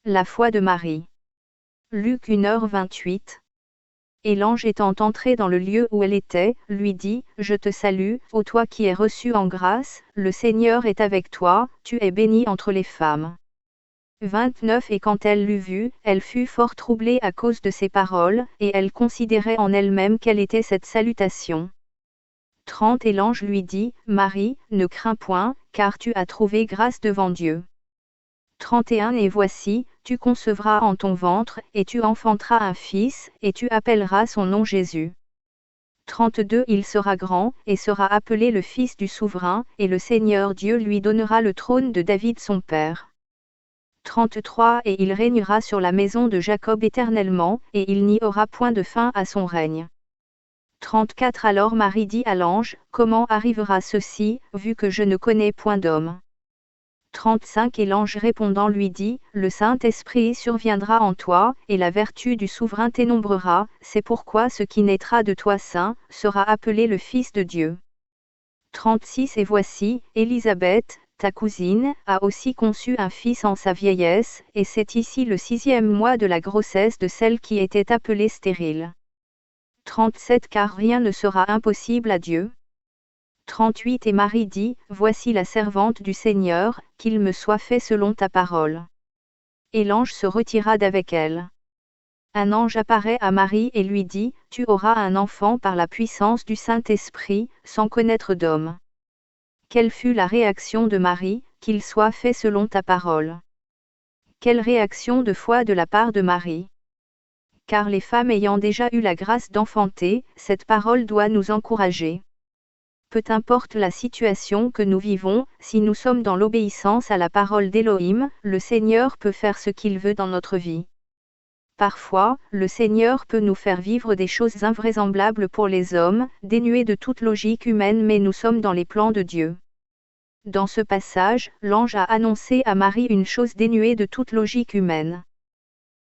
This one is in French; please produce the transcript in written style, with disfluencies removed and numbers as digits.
La foi de Marie. Luc 1h28. Et l'ange étant entré dans le lieu où elle était, lui dit, « Je te salue, ô toi qui es reçue en grâce, le Seigneur est avec toi, tu es bénie entre les femmes. » 29. Et quand elle l'eut vu, elle fut fort troublée à cause de ces paroles, et elle considérait en elle-même quelle était cette salutation. 30. Et l'ange lui dit, « Marie, ne crains point, car tu as trouvé grâce devant Dieu. 31. Et voici, tu concevras en ton ventre, et tu enfanteras un fils, et tu appelleras son nom Jésus. 32. Il sera grand, et sera appelé le Fils du Souverain, et le Seigneur Dieu lui donnera le trône de David son père. 33. Et il régnera sur la maison de Jacob éternellement, et il n'y aura point de fin à son règne. 34. Alors Marie dit à l'ange, « Comment arrivera ceci, vu que je ne connais point d'homme ?» 35. Et l'ange répondant lui dit, « Le Saint-Esprit surviendra en toi, et la vertu du souverain t'énombrera, c'est pourquoi ce qui naîtra de toi saint, sera appelé le Fils de Dieu. » 36. Et voici, Élisabeth, ta cousine, a aussi conçu un fils en sa vieillesse, et c'est ici le 6e mois de la grossesse de celle qui était appelée stérile. 37. Car rien ne sera impossible à Dieu. 38. Et Marie dit, « Voici la servante du Seigneur, qu'il me soit fait selon ta parole. » Et l'ange se retira d'avec elle. Un ange apparaît à Marie et lui dit, « Tu auras un enfant par la puissance du Saint-Esprit, sans connaître d'homme. » Quelle fut la réaction de Marie, « Qu'il soit fait selon ta parole. » Quelle réaction de foi de la part de Marie. Car les femmes ayant déjà eu la grâce d'enfanter, cette parole doit nous encourager. Peu importe la situation que nous vivons, si nous sommes dans l'obéissance à la parole d'Élohim, le Seigneur peut faire ce qu'il veut dans notre vie. Parfois, le Seigneur peut nous faire vivre des choses invraisemblables pour les hommes, dénuées de toute logique humaine, mais nous sommes dans les plans de Dieu. Dans ce passage, l'ange a annoncé à Marie une chose dénuée de toute logique humaine.